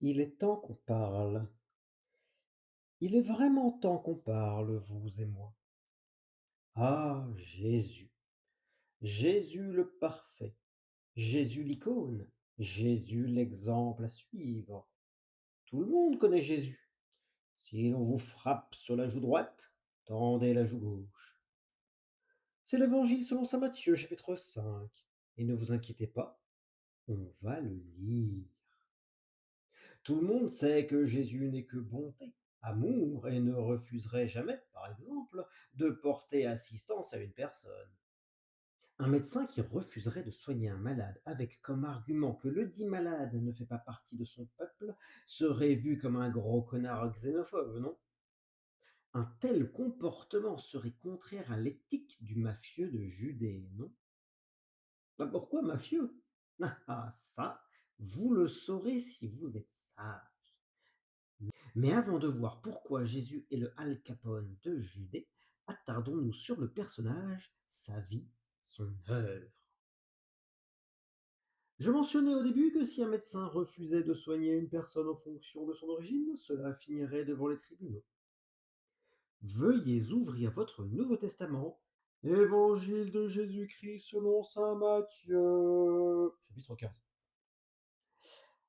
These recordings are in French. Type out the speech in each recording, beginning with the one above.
Il est temps qu'on parle. Il est vraiment temps qu'on parle, vous et moi. Ah, Jésus. Jésus le parfait. Jésus l'icône. Jésus l'exemple à suivre. Tout le monde connaît Jésus. Si l'on vous frappe sur la joue droite, tendez la joue gauche. C'est l'évangile selon saint Matthieu, chapitre 5. Et ne vous inquiétez pas, on va le lire. Tout le monde sait que Jésus n'est que bonté, amour, et ne refuserait jamais, par exemple, de porter assistance à une personne. Un médecin qui refuserait de soigner un malade avec comme argument que le dit malade ne fait pas partie de son peuple serait vu comme un gros connard xénophobe, non? Un tel comportement serait contraire à l'éthique du mafieux de Judée, non? Pourquoi mafieux? Ça, vous le saurez si vous êtes sage. Mais avant de voir pourquoi Jésus est le Al Capone de Judée, attardons-nous sur le personnage, sa vie, son œuvre. Je mentionnais au début que si un médecin refusait de soigner une personne en fonction de son origine, cela finirait devant les tribunaux. Veuillez ouvrir votre Nouveau Testament, Évangile de Jésus-Christ selon saint Matthieu, chapitre 15.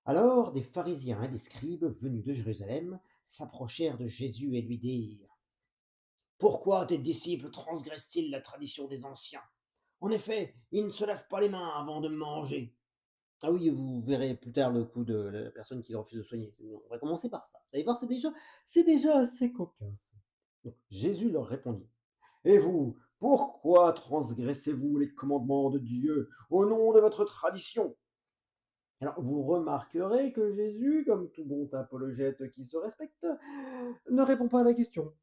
Alors des pharisiens et des scribes venus de Jérusalem s'approchèrent de Jésus et lui dirent: Pourquoi tes disciples transgressent-ils la tradition des anciens? En effet, ils ne se lavent pas les mains avant de manger. Ah oui, vous verrez plus tard le coup de la personne qui refuse de soigner. On va commencer par ça. Vous allez voir, c'est déjà assez cocasse. Donc, Jésus leur répondit: Et vous, pourquoi transgressez-vous les commandements de Dieu au nom de votre tradition? Alors, vous remarquerez que Jésus, comme tout bon apologète qui se respecte, ne répond pas à la question.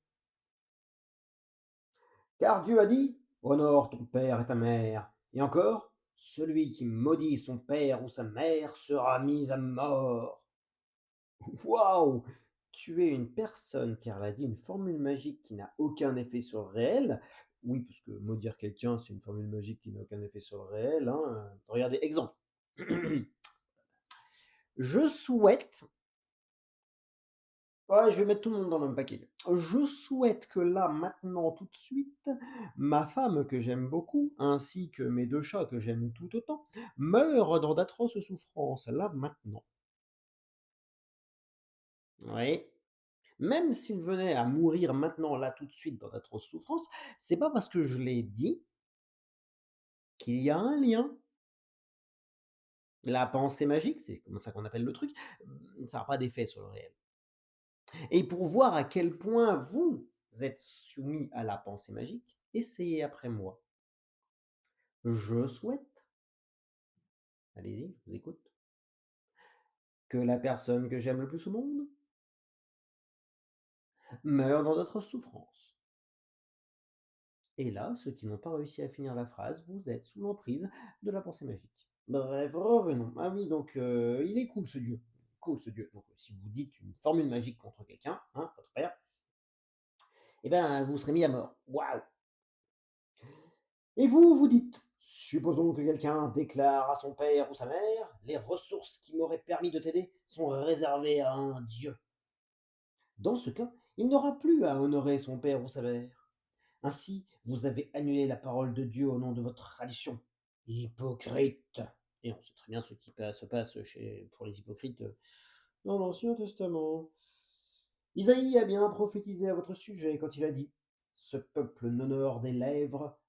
Car Dieu a dit: Honore ton père et ta mère. Et encore, celui qui maudit son père ou sa mère sera mis à mort. Waouh! Tuer une personne car elle a dit une formule magique qui n'a aucun effet sur le réel. Oui, parce que maudire quelqu'un, c'est une formule magique qui n'a aucun effet sur le réel. Hein. Regardez, exemple. Je souhaite. Ouais, je vais mettre tout le monde dans le même paquet. Je souhaite que là, maintenant, tout de suite, ma femme que j'aime beaucoup, ainsi que mes deux chats que j'aime tout autant, meurent dans d'atroces souffrances, là, maintenant. Oui. Même s'ils venaient à mourir maintenant, là, tout de suite, dans d'atroces souffrances, c'est pas parce que je l'ai dit qu'il y a un lien. La pensée magique, c'est comme ça qu'on appelle le truc, ça n'a pas d'effet sur le réel. Et pour voir à quel point vous êtes soumis à la pensée magique, essayez après moi. Je souhaite, allez-y, je vous écoute, que la personne que j'aime le plus au monde meure dans d'autres souffrances. Et là, ceux qui n'ont pas réussi à finir la phrase, vous êtes sous l'emprise de la pensée magique. Bref, revenons. Ah oui, donc il est cool ce dieu. Cool ce dieu. Donc si vous dites une formule magique contre quelqu'un, hein, votre père, eh ben vous serez mis à mort. Waouh! Et vous, vous dites, supposons que quelqu'un déclare à son père ou sa mère, les ressources qui m'auraient permis de t'aider sont réservées à un dieu. Dans ce cas, il n'aura plus à honorer son père ou sa mère. Ainsi, vous avez annulé la parole de Dieu au nom de votre tradition. Hypocrite. Et on sait très bien ce qui se passe pour les hypocrites dans l'Ancien Testament. Isaïe a bien prophétisé à votre sujet quand il a dit: Ce peuple m'honore des lèvres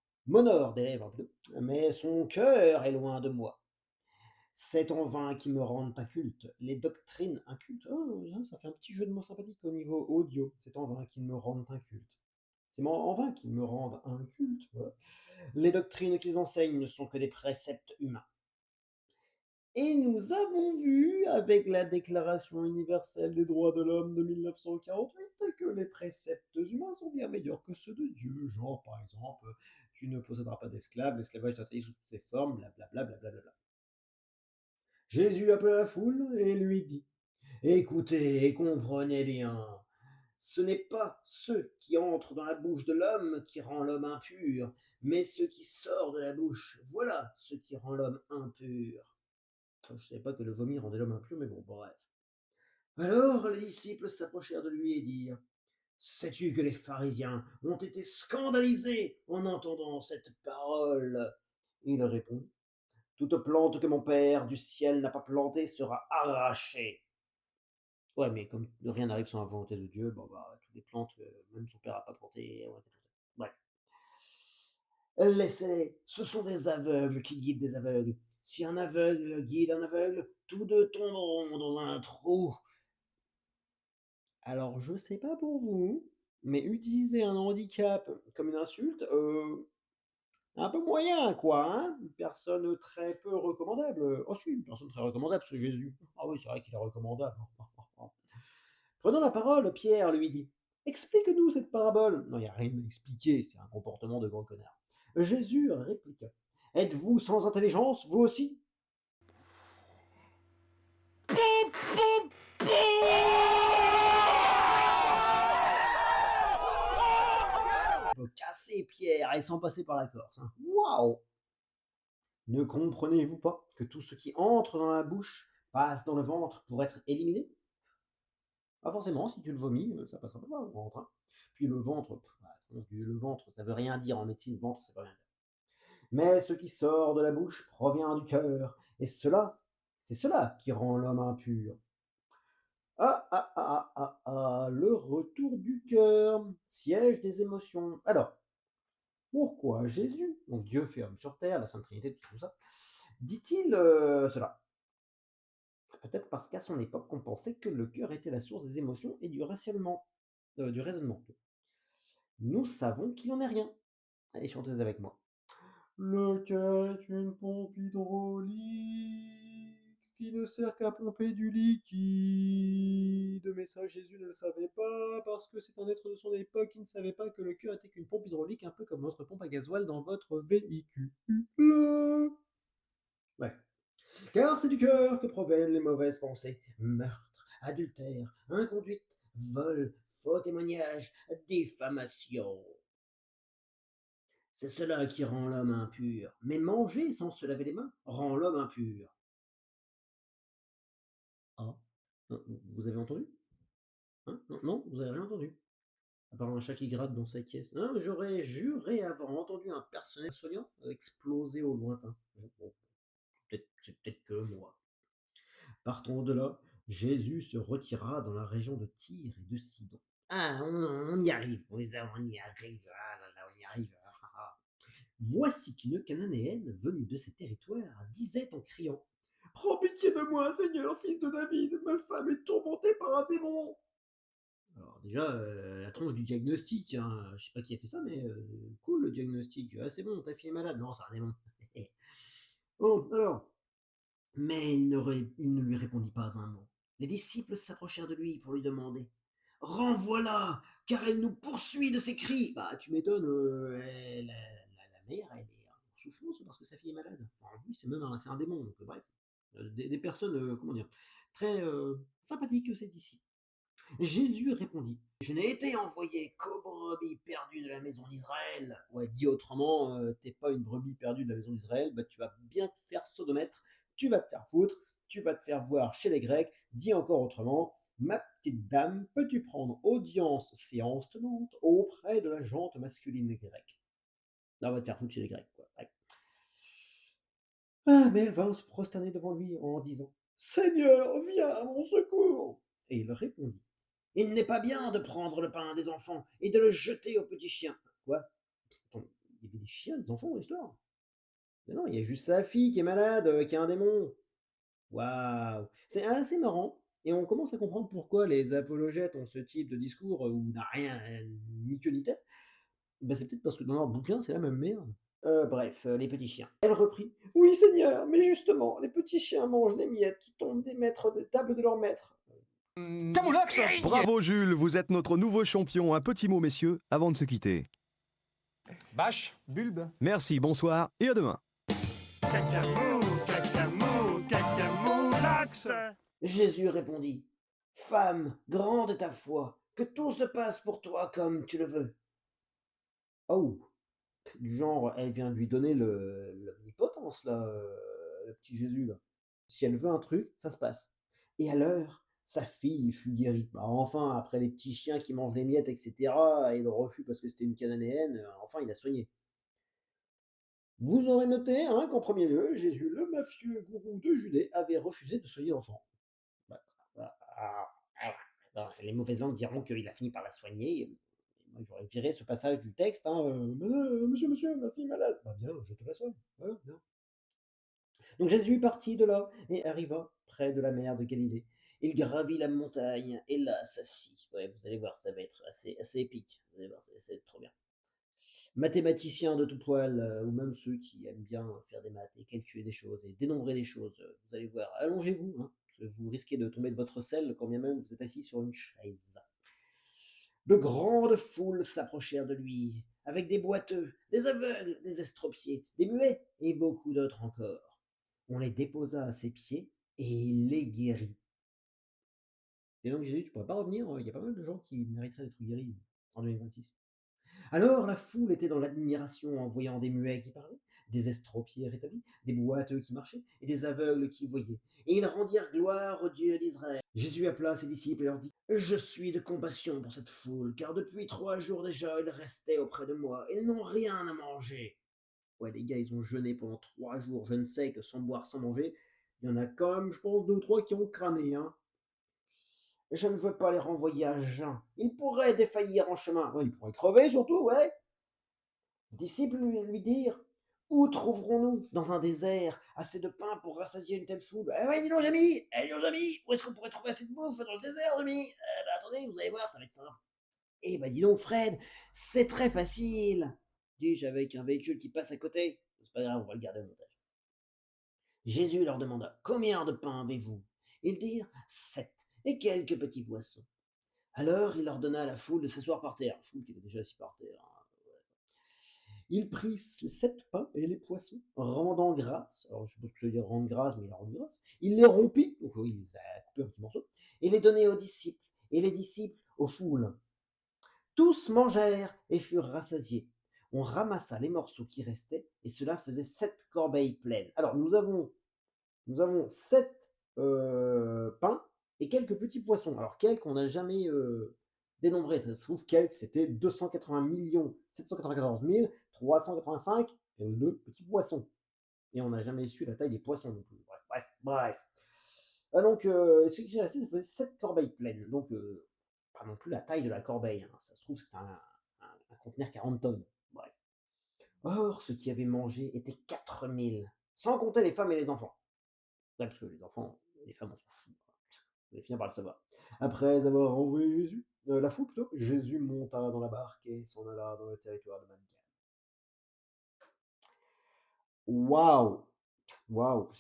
plutôt, mais son cœur est loin de moi. C'est en vain qu'ils me rendent inculte. Les doctrines incultes, oh, ça fait un petit jeu de mots sympathique au niveau audio. C'est en vain qu'ils me rendent inculte. C'est en vain qu'ils me rendent inculte. Voilà. Les doctrines qu'ils enseignent ne sont que des préceptes humains. Et nous avons vu, avec la Déclaration universelle des droits de l'homme de 1948, que les préceptes humains sont bien meilleurs que ceux de Dieu. Genre, par exemple, tu ne posséderas pas d'esclaves, l'esclavage est interdit sous toutes ses formes, blablabla. Blablabla. Jésus appela la foule et lui dit: Écoutez et comprenez bien, ce n'est pas ce qui entre dans la bouche de l'homme qui rend l'homme impur, mais ce qui sort de la bouche, voilà ce qui rend l'homme impur. Je ne savais pas que le vomi rendait l'homme impur, mais bon, bref. Alors les disciples s'approchèrent de lui et dirent: Sais-tu que les pharisiens ont été scandalisés en entendant cette parole? Il répondit: Toute plante que mon Père du ciel n'a pas plantée sera arrachée. Ouais, mais comme rien n'arrive sans la volonté de Dieu, bon bah toutes les plantes, même son Père n'a pas plantées, ont été plantées. Bref. Laissez-les, ce sont des aveugles qui guident des aveugles. Si un aveugle guide un aveugle, tous deux tomberont dans un trou. Alors, je sais pas pour vous, mais utiliser un handicap comme une insulte, un peu moyen, quoi, hein? Une personne très peu recommandable. Oh si, une personne très recommandable, c'est Jésus. Ah oui, c'est vrai qu'il est recommandable. Prenant la parole, Pierre lui dit: Explique-nous cette parabole. Non, il n'y a rien à expliquer, c'est un comportement de grand connard. Jésus répliqua: Êtes-vous sans intelligence, vous aussi? Il peut casser Pierre et sans passer par la Corse, hein. Waouh! Ne comprenez-vous pas que tout ce qui entre dans la bouche passe dans le ventre pour être éliminé? Pas forcément, si tu le vomis, ça passera pas dans le ventre, hein. Puis le ventre, le ventre, ça veut rien dire en médecine, ventre, ça veut rien dire. Mais ce qui sort de la bouche provient du cœur, et cela, c'est cela qui rend l'homme impur. Ah, ah, ah, ah, ah, le retour du cœur, siège des émotions. Alors, pourquoi Jésus, donc Dieu fait homme sur terre, la Sainte Trinité, tout ça, dit-il cela? Peut-être parce qu'à son époque, on pensait que le cœur était la source des émotions et du raisonnement. Nous savons qu'il n'en est rien. Allez, chantez avec moi. Le cœur est une pompe hydraulique qui ne sert qu'à pomper du liquide. Mais ça, Jésus ne le savait pas parce que c'est un être de son époque qui ne savait pas que le cœur était qu'une pompe hydraulique, un peu comme votre pompe à gasoil dans votre véhicule. Bref. Car c'est du cœur que proviennent les mauvaises pensées. Meurtre, adultère, inconduite, vol, faux témoignage, diffamation. C'est cela qui rend l'homme impur. Mais manger sans se laver les mains rend l'homme impur. Ah, vous avez entendu? Hein? Non, non, vous avez rien entendu. À part un chat qui gratte dans sa caisse. Non, j'aurais juré avoir entendu un personnel soignant exploser au lointain. Bon, c'est peut-être que moi. Partons de là, Jésus se retira dans la région de Tyr et de Sidon. Ah, on y arrive, on y arrive, ah là là, on y arrive. Ah, ah, ah. Voici qu'une Cananéenne venue de ces territoires disait en criant: Prends pitié de moi, Seigneur, fils de David, ma femme est tourmentée par un démon. Alors déjà, la tronche du diagnostic, hein, je sais pas qui a fait ça, mais cool le diagnostic. Ah, c'est bon, ta fille est malade. Non, c'est un démon. Bon, alors, mais il ne lui répondit pas un mot. Les disciples s'approchèrent de lui pour lui demander: Renvoie-la, car elle nous poursuit de ses cris. Bah, tu m'étonnes, la mère, elle est en souffrance parce que sa fille est malade. Enfin, en plus, c'est un démon, donc bref. Des personnes, comment dire, très sympathiques, ces disciples. Jésus répondit: Je n'ai été envoyé qu'aux brebis perdues de la maison d'Israël. Ouais, dit autrement, t'es pas une brebis perdue de la maison d'Israël, bah tu vas bien te faire sodomètre, tu vas te faire foutre, tu vas te faire voir chez les Grecs. Dit encore autrement, ma petite dame, peux-tu prendre audience séance tenante auprès de la jante masculine grecque? Là, on va te faire foutre chez les Grecs, quoi. Ouais. Ah, mais elle vint se prosterner devant lui en disant: Seigneur, viens à mon secours. Et il répondit: Il n'est pas bien de prendre le pain des enfants et de le jeter aux petits chiens. Quoi? Attends, il y avait des chiens, des enfants dans l'histoire? Mais non, il y a juste sa fille qui est malade, qui a un démon. Waouh! C'est assez marrant et on commence à comprendre pourquoi les apologètes ont ce type de discours, où n'a rien, ni queue ni tête. Bah, c'est peut-être parce que dans leur bouquin, c'est la même merde. Bref, les petits chiens. Elle reprit: Oui, Seigneur, mais justement, les petits chiens mangent les miettes qui tombent des maîtres de table de leur maître. Camoulox! Bravo Jules, vous êtes notre nouveau champion. Un petit mot messieurs, avant de se quitter. Bâche, bulbe. Merci, bonsoir et à demain. Cacamoulax. Jésus répondit: Femme, grande est ta foi, que tout se passe pour toi comme tu le veux. Oh, du genre, elle vient de lui donner l'omnipotence, là, le petit Jésus, là. Si elle veut un truc, ça se passe. Et à l'heure Sa fille fut guérie. Bah, enfin, après les petits chiens qui mangent des miettes, etc., et le refus parce que c'était une cananéenne, enfin, il a soigné. Vous aurez noté hein, qu'en premier lieu, Jésus, le mafieux gourou de Judée, avait refusé de soigner l'enfant. Bah, les mauvaises langues diront qu'il a fini par la soigner. Moi, j'aurais viré ce passage du texte. Hein, monsieur, ma fille est malade. Bah bien, je te la soigne. Voilà, bien. Donc Jésus partit de là et arriva près de la mer de Galilée. Il gravit la montagne et là s'assit. Ouais, vous allez voir, ça va être assez épique. Vous allez voir, ça va être trop bien. Mathématiciens de tout poil, ou même ceux qui aiment bien faire des maths et calculer des choses et dénombrer des choses, vous allez voir, allongez-vous, hein, parce que vous risquez de tomber de votre selle quand bien même vous êtes assis sur une chaise. De grandes foules s'approchèrent de lui, avec des boiteux, des aveugles, des estropiés, des muets et beaucoup d'autres encore. On les déposa à ses pieds et il les guérit. Et donc Jésus, tu pourrais pas revenir, il y a pas mal de gens qui mériteraient d'être guéris en 2026. Alors la foule était dans l'admiration en voyant des muets qui parlaient, des estropiés rétablis, des boiteux qui marchaient et des aveugles qui voyaient. Et ils rendirent gloire au Dieu d'Israël. Jésus appela ses disciples et leur dit: Je suis de compassion pour cette foule, car depuis 3 jours déjà ils restaient auprès de moi et ils n'ont rien à manger. Ouais, les gars, ils ont jeûné pendant 3 jours. Je ne sais que sans boire, sans manger, il y en a quand même, je pense, 2 ou 3 qui ont crâné, hein. Je ne veux pas les renvoyer à jeun. Ils pourraient défaillir en chemin. Ouais, ils pourraient crever surtout, ouais. Les disciples lui dirent: Où trouverons-nous, dans un désert, assez de pain pour rassasier une telle foule? Eh ouais, dis donc, Jamy! Eh, dis donc, Jamy! Où est-ce qu'on pourrait trouver assez de bouffe dans le désert, Jamy? Eh ben, attendez, vous allez voir, ça va être simple. Eh ben, dis donc, Fred, c'est très facile, dis-je avec un véhicule qui passe à côté. C'est pas grave, on va le garder en otage. Jésus leur demanda: Combien de pain avez-vous? Ils dirent: 7, et quelques petits poissons. Alors il ordonna à la foule de s'asseoir par terre. La foule qui était déjà assise par terre, hein. Il prit les 7 pains et les poissons, rendant grâce. Alors, je suppose que ça veut dire rendre grâce, mais il a rendu grâce. Il les rompit, donc oui, il les a coupés en petits morceaux, et les donnait aux disciples, et les disciples aux foules. Tous mangèrent et furent rassasiés. On ramassa les morceaux qui restaient, et cela faisait 7 corbeilles pleines. Alors, nous avons 7 pains et quelques petits poissons. Alors, quelques, on n'a jamais dénombré. Ça se trouve, quelques, c'était 280 794 385,2 petits poissons. Et on n'a jamais su la taille des poissons non plus. Bref. Ah, donc, ce qui est resté, ça faisait 7 corbeilles pleines. Donc, pas non plus la taille de la corbeille, hein. Ça se trouve, c'est un conteneur 40 tonnes. Bref. Or, ceux qui avaient mangé étaient 4000, sans compter les femmes et les enfants. Ouais, parce que les enfants, les femmes, on s'en fout. Vous allez finir par le savoir. Après avoir envoyé Jésus, la foule plutôt, Jésus monta dans la barque et s'en alla dans le territoire de Manican. Waouh! Waouh!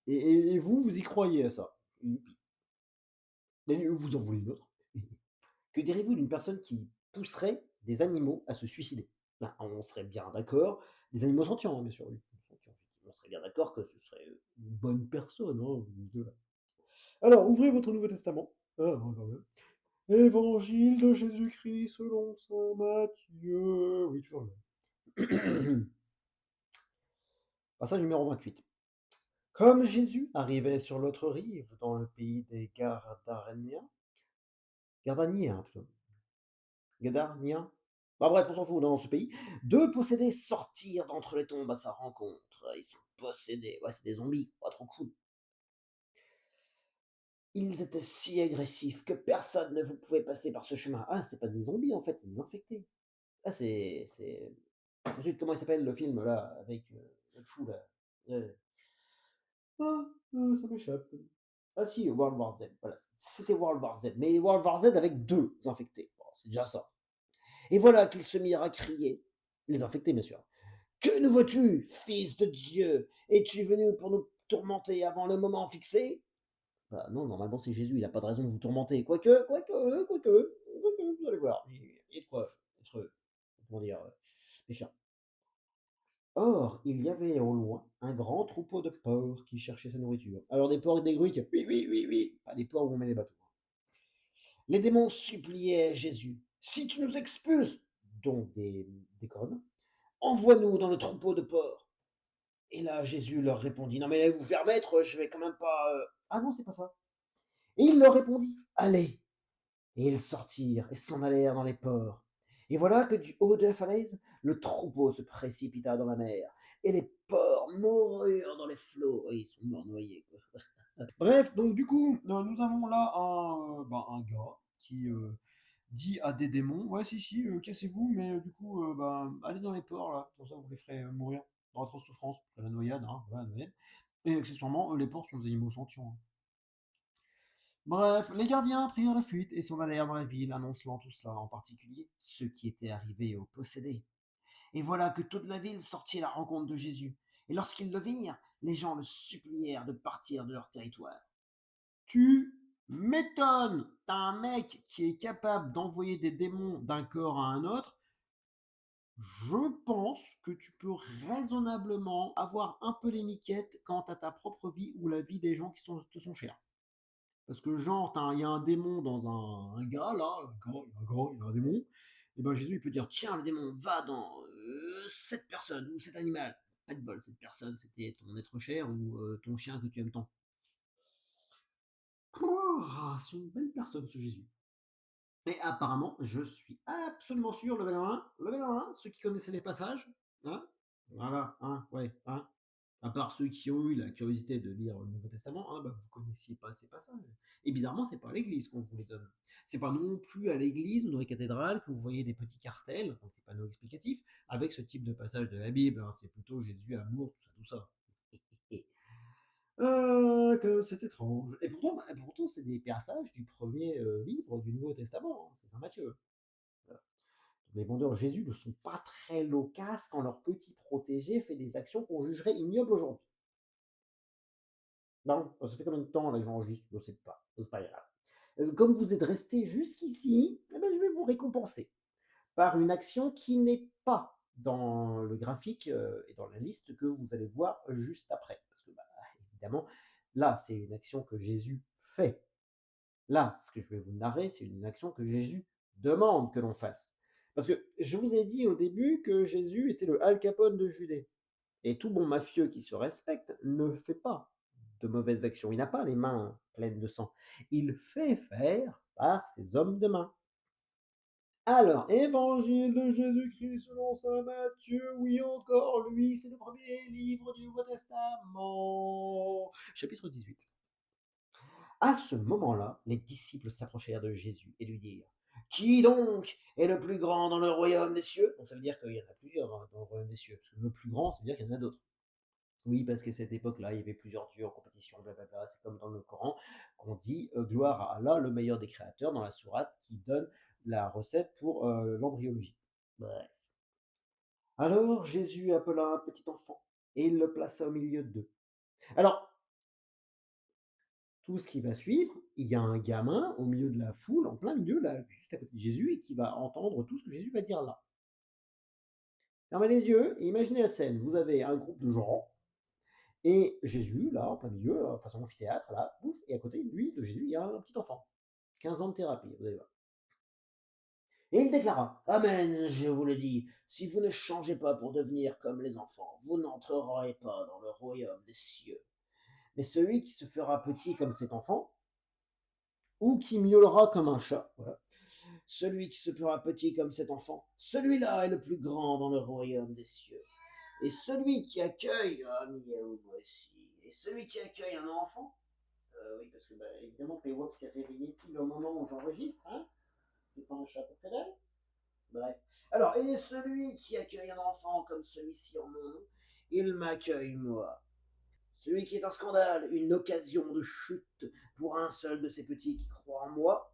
Et vous, vous y croyez à ça? Et vous en voulez une autre? Que direz-vous d'une personne qui pousserait des animaux à se suicider? Ben, on serait bien d'accord, des animaux sentients, hein, bien sûr, oui, sentients. On serait bien d'accord que ce serait une bonne personne, hein, de là. Alors, ouvrez votre Nouveau Testament. Ah, quand même. Évangile de Jésus-Christ selon saint Matthieu. Oui, toujours le même. Passage numéro 28. Comme Jésus arrivait sur l'autre rive, dans le pays des Gardaniens plutôt. Gadarniens. Bah bref, on s'en fout, dans ce pays. 2 possédés sortirent d'entre les tombes à sa rencontre. Ils sont possédés. Ouais, c'est des zombies. Pas trop cool. Ils étaient si agressifs que personne ne pouvait passer par ce chemin. Ah, c'est pas des zombies en fait, c'est des infectés. Ah, c'est. Ensuite, comment il s'appelle le film là, avec le fou là? Euh, ça m'échappe. Ah si, World War Z. Voilà, c'était World War Z. Mais World War Z avec 2 infectés. Bon, c'est déjà ça. Et voilà qu'ils se mirent à crier. Les infectés, bien sûr. Que nous veux-tu, fils de Dieu? Es-tu venu pour nous tourmenter avant le moment fixé? Bah non, normalement c'est Jésus, il n'a pas de raison de vous tourmenter. Quoique, vous allez voir. Il y a de quoi être, comment dire, méfiant. Or, il y avait au loin un grand troupeau de porcs qui cherchaient sa nourriture. Alors des porcs et des gruites, oui, oui, oui, oui, pas des porcs où on met les bateaux. Les démons suppliaient Jésus: Si tu nous expulses, donc des cornes, envoie-nous dans le troupeau de porcs. Et là, Jésus leur répondit: Non, mais allez vous faire mettre, je vais quand même pas. Ah non, c'est pas ça. Et il leur répondit, allez. Et ils sortirent et s'en allèrent dans les ports. Et voilà que du haut de la falaise, le troupeau se précipita dans la mer, et les porcs moururent dans les flots. Et ils sont morts noyés, quoi. Bref, donc du coup, nous avons là un gars qui dit à des démons, ouais si, cassez-vous, mais du coup, allez dans les ports là, comme ça vous les ferez mourir dans atroce souffrance, la noyade, hein, voilà, la noyade. Et accessoirement, les porcs sont des animaux sentients, hein. Bref, les gardiens prirent la fuite et s'en allèrent dans la ville, annonçant tout cela, en particulier ceux qui étaient arrivés au possédé. Et voilà que toute la ville sortit à la rencontre de Jésus. Et lorsqu'ils le virent, les gens le supplièrent de partir de leur territoire. Tu m'étonnes, t'as un mec qui est capable d'envoyer des démons d'un corps à un autre. Je pense que tu peux raisonnablement avoir un peu les miquettes quant à ta propre vie ou la vie des gens qui te sont chers. Parce que genre, il y a un démon dans un gars, là, il y a un démon, et ben Jésus il peut dire, tiens, le démon, va dans cette personne ou cet animal. Pas de bol, cette personne, c'était ton être cher ou ton chien que tu aimes tant. C'est une belle personne ce Jésus. Et apparemment, je suis absolument sûr, levez la main, ceux qui connaissaient les passages, hein, voilà, hein, ouais, hein, à part ceux qui ont eu la curiosité de lire le Nouveau Testament, hein, vous connaissiez pas ces passages. Et bizarrement, c'est pas à l'église qu'on vous les donne. C'est pas non plus à l'église ou dans les cathédrales que vous voyez des petits cartels, donc des panneaux explicatifs, avec ce type de passage de la Bible, hein. C'est plutôt Jésus, amour, tout ça, tout ça. Que c'est étrange. Et pourtant c'est des passages du premier livre du Nouveau Testament, hein, c'est Saint Matthieu. Voilà. Les vendeurs Jésus ne sont pas très loquaces quand leur petit protégé fait des actions qu'on jugerait ignobles aujourd'hui. Non, ça fait combien de temps là que j'enregistre? Je ne sais pas, c'est pas grave. Comme vous êtes resté jusqu'ici, eh ben, je vais vous récompenser par une action qui n'est pas dans le graphique et dans la liste que vous allez voir juste après. Parce que, évidemment, là, c'est une action que Jésus fait. Là, ce que je vais vous narrer, c'est une action que Jésus demande que l'on fasse. Parce que je vous ai dit au début que Jésus était le Al Capone de Judée. Et tout bon mafieux qui se respecte ne fait pas de mauvaises actions. Il n'a pas les mains pleines de sang. Il fait faire par ses hommes de main. Alors, Évangile de Jésus-Christ selon saint Matthieu, oui encore, lui, c'est le premier livre du Nouveau Testament. Chapitre 18. À ce moment-là, les disciples s'approchèrent de Jésus et lui dirent, qui donc est le plus grand dans le royaume des cieux? Donc ça veut dire qu'il y en a plusieurs dans le royaume des cieux, parce que le plus grand, ça veut dire qu'il y en a d'autres. Oui, parce qu'à cette époque-là, il y avait plusieurs dieux en compétition, blablabla. C'est comme dans le Coran qu'on dit gloire à Allah, le meilleur des créateurs, dans la sourate qui donne la recette pour l'embryologie. Bref. Alors Jésus appela un petit enfant et il le plaça au milieu d'eux. Alors, tout ce qui va suivre, il y a un gamin au milieu de la foule, en plein milieu, là, juste à côté de Jésus, et qui va entendre tout ce que Jésus va dire là. Fermez les yeux et imaginez la scène. Vous avez un groupe de gens, et Jésus, là, en plein milieu, façon amphithéâtre, là, pouf, et à côté de lui, de Jésus, il y a un petit enfant. 15 ans de thérapie, vous allez voir. Et il déclara, Amen, je vous le dis, si vous ne changez pas pour devenir comme les enfants, vous n'entrerez pas dans le royaume des cieux. Mais celui qui se fera petit comme cet enfant, ou qui miaulera comme un chat, voilà, celui qui se fera petit comme cet enfant, celui-là est le plus grand dans le royaume des cieux. Et celui qui accueille, miaou, moi aussi, et celui qui accueille un enfant, oui, parce que évidemment, Paywalk s'est réveillé pile au moment où j'enregistre, hein. C'est pas un chat pour pédale. Bref. Alors, et celui qui accueille un enfant comme celui-ci en mon nom, il m'accueille moi. Celui qui est un scandale, une occasion de chute pour un seul de ces petits qui croient en moi,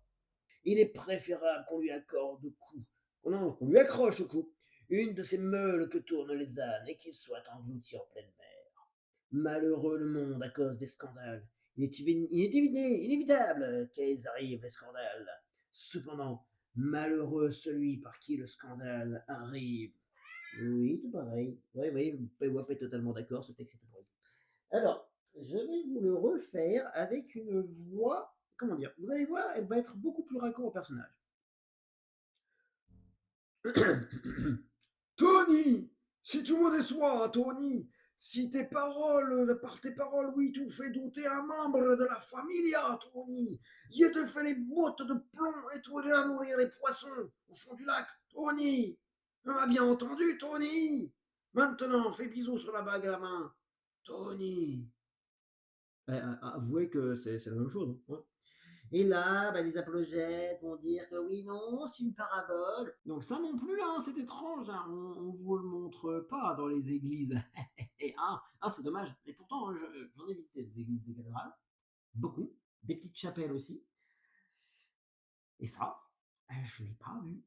il est préférable qu'on lui accorde au cou, non, qu'on lui accroche au cou, une de ces meules que tournent les ânes et qu'il soit englouti en pleine mer. Malheureux le monde à cause des scandales. Inévitable qu'ils arrivent, les scandales. Cependant, malheureux celui par qui le scandale arrive. Oui, tout pareil. Oui, Wap est totalement d'accord, ce texte est pareil. Alors, je vais vous le refaire avec une voix, comment dire, vous allez voir, elle va être beaucoup plus raccord au personnage. Tony, si tout le monde est soi, Tony, Si tes paroles, par tes paroles, oui, tu fais douter un membre de la familia, Tony. Je te fais les bottes de plomb et tu vas nourrir les poissons au fond du lac, Tony. Tu m'as bien entendu, Tony. Maintenant, fais bisous sur la bague à la main, Tony. Avouez que c'est la même chose, hein. Et là, bah, les apologètes vont dire que oui, non, c'est une parabole. Donc ça non plus, hein, c'est étrange, hein, on ne vous le montre pas dans les églises. C'est dommage. Et pourtant, hein, j'en ai visité des églises des cathédrales, beaucoup, des petites chapelles aussi. Et ça, je ne l'ai pas vu.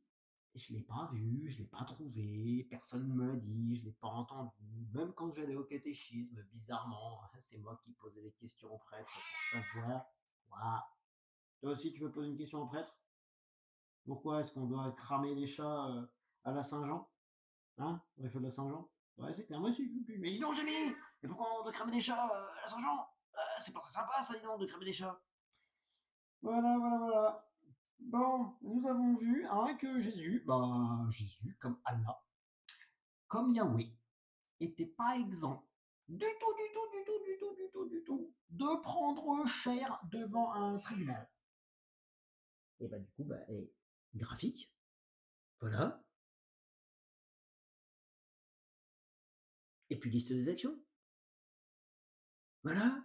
Je ne l'ai pas vu, je ne l'ai pas trouvé, personne ne me l'a dit, je ne l'ai pas entendu. Même quand j'allais au catéchisme, bizarrement, c'est moi qui posais les questions au prêtre pour savoir. Voilà. Toi aussi, tu veux poser une question au prêtre? Pourquoi est-ce qu'on doit cramer les chats à la Saint-Jean? Hein? Au effet de la Saint-Jean? Ouais, c'est clair, moi aussi. Mais dis donc, Jimmy! Mais pourquoi on doit cramer des chats à la Saint-Jean? C'est pas très sympa, ça, dis donc, de cramer des chats. Voilà, voilà, voilà. Bon, nous avons vu hein, que Jésus, Jésus, comme Allah, comme Yahweh, était pas exempt du tout, du tout, du tout, du tout, du tout, du tout, de prendre cher devant un tribunal. Et bah du coup, graphique, voilà. Et puis liste des actions. Voilà.